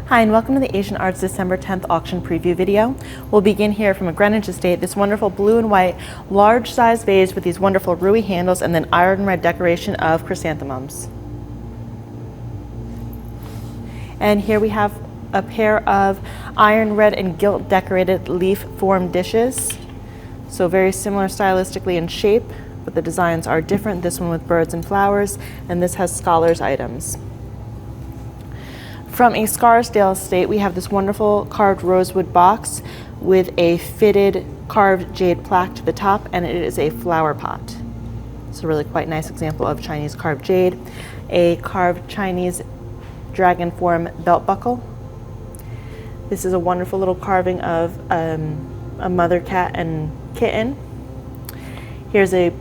Hi, and welcome to the Asian Arts December 10th auction preview video. We'll begin here from a Greenwich estate, this wonderful blue and white large size vase with these wonderful ruby handles and then iron red decoration of chrysanthemums. And here we have a pair of iron red and gilt decorated leaf formed dishes. So very similar stylistically in shape, but the designs are different. This one with birds and flowers, and this has scholars items. From a Scarsdale estate, we have this wonderful carved rosewood box with a fitted carved jade plaque to the top, and it is a flower pot. It's a really quite nice example of Chinese carved jade. A carved Chinese dragon form belt buckle. This is a wonderful little carving of a mother cat and kitten. Here's an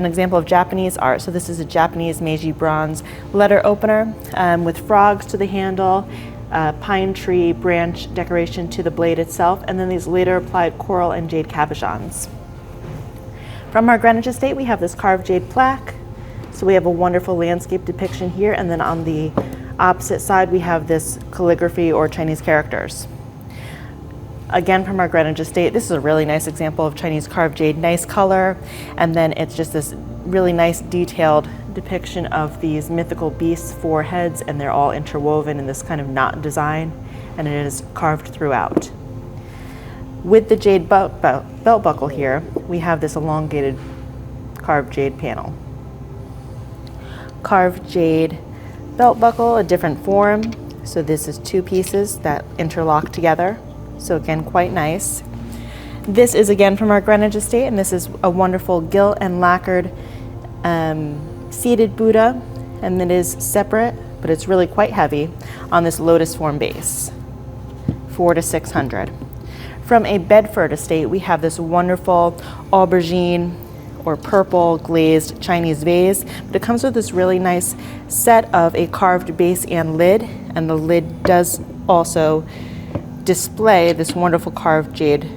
example of Japanese art. So this is a Japanese Meiji bronze letter opener with frogs to the handle, pine tree branch decoration to the blade itself, and then these later applied coral and jade cabochons. From our Greenwich estate, we have this carved jade plaque. So we have a wonderful landscape depiction here, and then on the opposite side, we have this calligraphy or Chinese characters. Again, from our Greenwich estate, this is a really nice example of Chinese carved jade, nice color, and then it's just this really nice detailed depiction of these mythical beasts' foreheads, and they're all interwoven in this kind of knot design, and it is carved throughout. With the jade belt buckle here, we have this elongated carved jade panel. Carved jade belt buckle, a different form. So this is two pieces that interlock together. So again, quite nice. This is again from our Greenwich estate, and this is a wonderful gilt and lacquered seated Buddha, and it is separate, but it's really quite heavy on this lotus form base, 400 to 600. From a Bedford estate, we have this wonderful aubergine or purple glazed Chinese vase, but it comes with this really nice set of a carved base and lid, and the lid does also display this wonderful carved jade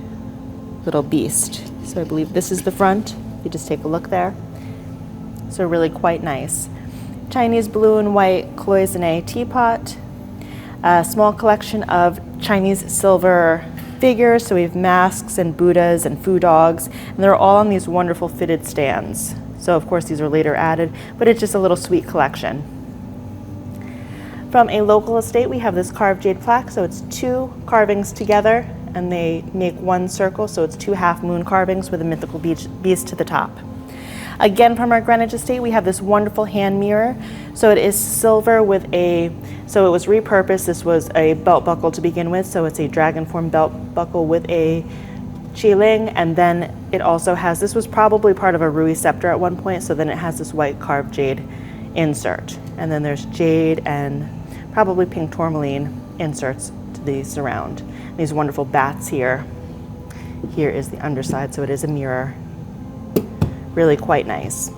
little beast. So I believe this is the front. You just take a look there. So really quite nice. Chinese blue and white cloisonne teapot. A small collection of Chinese silver figures. So we have masks and Buddhas and foo dogs, and they're all on these wonderful fitted stands. So of course these are later added, but it's just a little sweet collection. From a local estate, we have this carved jade plaque. So it's two carvings together, and they make one circle. So it's two half moon carvings with a mythical beast to the top. Again, from our Greenwich estate, we have this wonderful hand mirror. So it is silver with so it was repurposed. This was a belt buckle to begin with. So it's a dragon form belt buckle with a qiling, and then it also has, this was probably part of a ruby scepter at one point. So then it has this white carved jade insert. And then there's jade and probably pink tourmaline inserts to the surround. These wonderful bats here. Here is the underside, so it is a mirror. Really quite nice.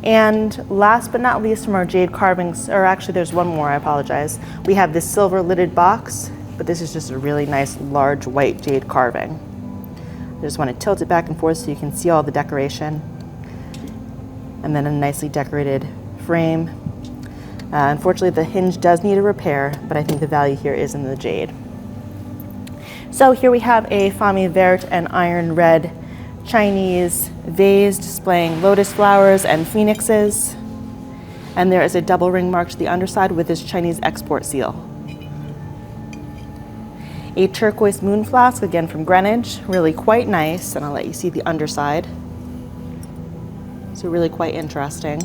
And last but not least from our jade carvings, or actually there's one more, I apologize. We have this silver lidded box, but this is just a really nice large white jade carving. I just want to tilt it back and forth so you can see all the decoration. And then a nicely decorated frame. Unfortunately, the hinge does need a repair, but I think the value here is in the jade. So here we have a Femme Verte and iron red Chinese vase displaying lotus flowers and phoenixes. And there is a double ring mark to the underside with this Chinese export seal. A turquoise moon flask, again from Greenwich, really quite nice, and I'll let you see the underside. So really quite interesting.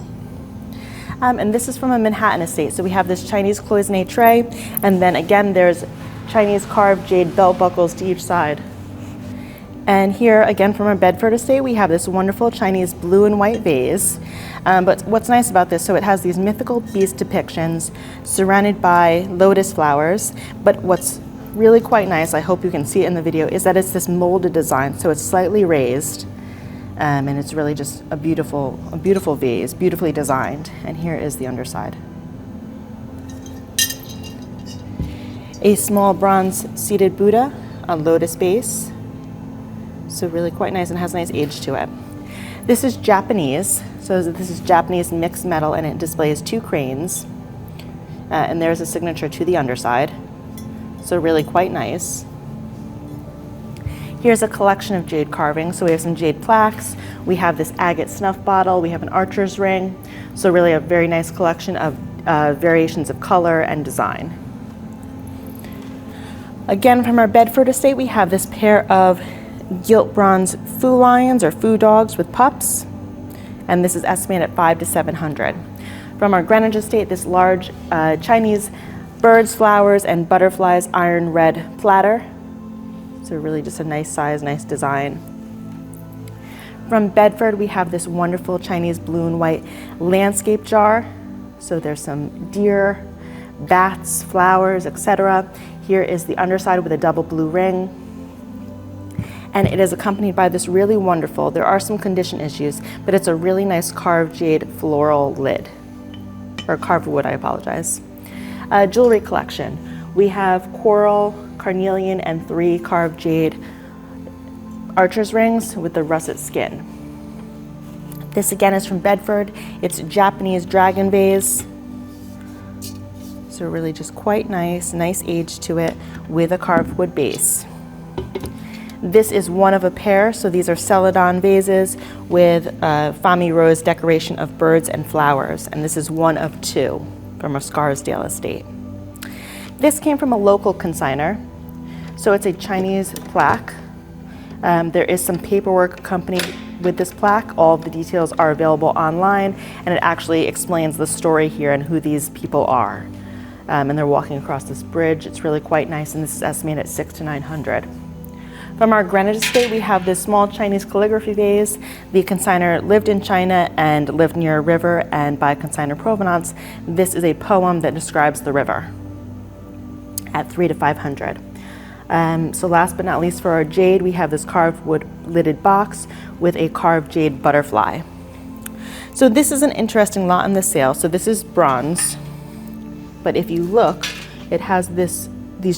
And this is from a Manhattan estate. So we have this Chinese cloisonne tray, and then again there's Chinese carved jade belt buckles to each side. And here again from our Bedford estate, we have this wonderful Chinese blue and white vase. But what's nice about this, so it has these mythical beast depictions surrounded by lotus flowers. But what's really quite nice, I hope you can see it in the video, is that it's this molded design. So it's slightly raised. And it's really just a beautiful vase, beautifully designed. And here is the underside. A small bronze seated Buddha, a lotus base. So really quite nice and has a nice age to it. This is Japanese. So this is Japanese mixed metal, and it displays two cranes. And there's a signature to the underside. so really quite nice. Here's a collection of jade carvings. So we have some jade plaques, we have this agate snuff bottle, we have an archer's ring. So really a very nice collection of variations of color and design. Again, from our Bedford estate, we have this pair of gilt bronze foo lions or foo dogs with pups, and this is estimated at $500 to $700. From our Greenwich estate, this large Chinese birds, flowers, and butterflies iron red platter. So really just a nice size, nice design. From Bedford, we have this wonderful Chinese blue and white landscape jar. So there's some deer, bats, flowers, etc. Here is the underside with a double blue ring. And it is accompanied by this really wonderful, there are some condition issues, but it's a really nice carved jade floral lid, or carved wood, I apologize. Jewelry collection. We have coral, carnelian, and 3 carved jade archer's rings with the russet skin. This again is from Bedford. It's a Japanese dragon vase. So really just quite nice, nice age to it with a carved wood base. This is one of a pair, so these are celadon vases with Fami rose decoration of birds and flowers, and this is one of 2 from a Scarsdale estate. This came from a local consignor, so it's a Chinese plaque. There is some paperwork accompanied with this plaque. All of the details are available online, and it actually explains the story here and who these people are. And they're walking across this bridge. It's really quite nice, and this is estimated at $600 to $900. From our Greenwich estate, we have this small Chinese calligraphy vase. The consignor lived in China and lived near a river, and by consignor provenance, this is a poem that describes the river at $300 to $500. So last but not least, for our jade, we have this carved wood lidded box with a carved jade butterfly. So this is an interesting lot in the sale. So this is bronze, but if you look, it has these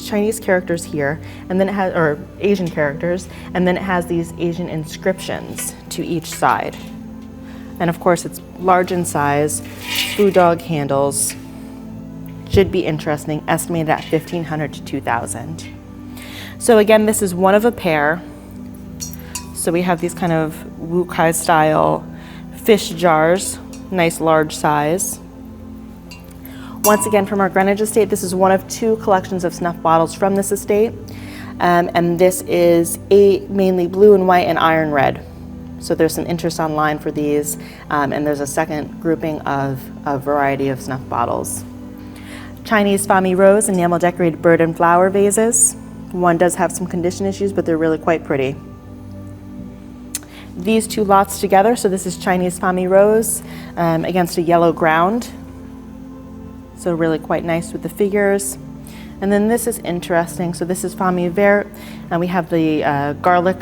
Chinese characters here, and then it has, or Asian characters, and then it has these Asian inscriptions to each side. And of course it's large in size, foo dog handles, should be interesting, estimated at $1,500 to $2,000. So again, this is one of a pair. So we have these kind of Wukai style fish jars, nice large size. Once again, from our Greenwich estate, this is one of 2 collections of snuff bottles from this estate. And this is mainly blue and white and iron red. So there's some interest online for these. And there's a second grouping of a variety of snuff bottles. Chinese Fami rose enamel decorated bird and flower vases. One does have some condition issues, but they're really quite pretty. These 2 lots together, so this is Chinese Fami rose against a yellow ground. So really quite nice with the figures. And then this is interesting. So this is Fami vert, and we have the garlic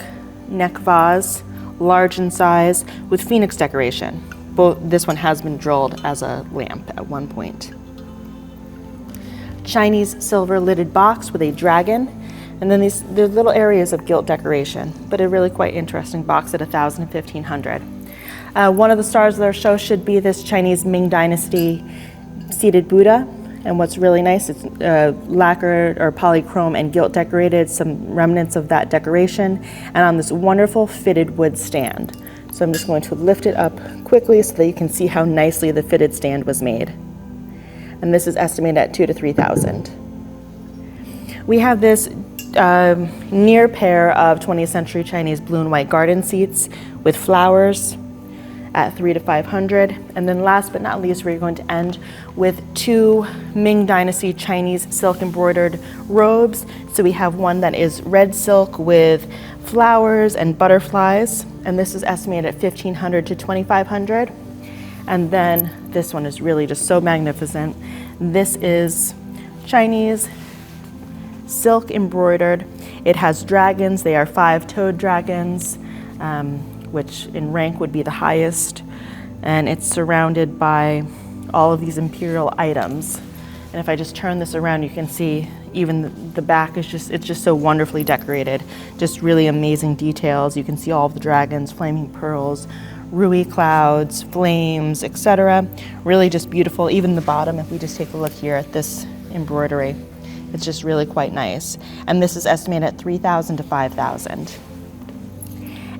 neck vase, large in size with phoenix decoration. This one has been drilled as a lamp at one point. Chinese silver lidded box with a dragon, and then these little areas of gilt decoration, but a really quite interesting box at $1,000 to $1,500. One of the stars of our show should be this Chinese Ming Dynasty seated Buddha, and what's really nice, it's lacquered or polychrome and gilt decorated, some remnants of that decoration, and on this wonderful fitted wood stand. So I'm just going to lift it up quickly so that you can see how nicely the fitted stand was made. And this is estimated at $2,000 to $3,000. We have this near pair of 20th century Chinese blue and white garden seats with flowers at $300 to $500. And then last but not least, we're going to end with 2 Ming Dynasty Chinese silk embroidered robes. So we have one that is red silk with flowers and butterflies, and this is estimated at $1,500 to $2,500. And then this one is really just so magnificent. This is Chinese silk embroidered. It has dragons. They are 5-toed dragons, which in rank would be the highest. And it's surrounded by all of these imperial items. And if I just turn this around, you can see even the back is it's just so wonderfully decorated. Just really amazing details. You can see all of the dragons, flaming pearls, rui clouds, flames, etc. Really just beautiful. Even the bottom, if we just take a look here at this embroidery, It's just really quite nice. And this is estimated at $3,000 to $5,000.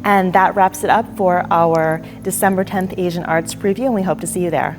And that wraps it up for our December 10th Asian Arts preview, and we hope to see you there.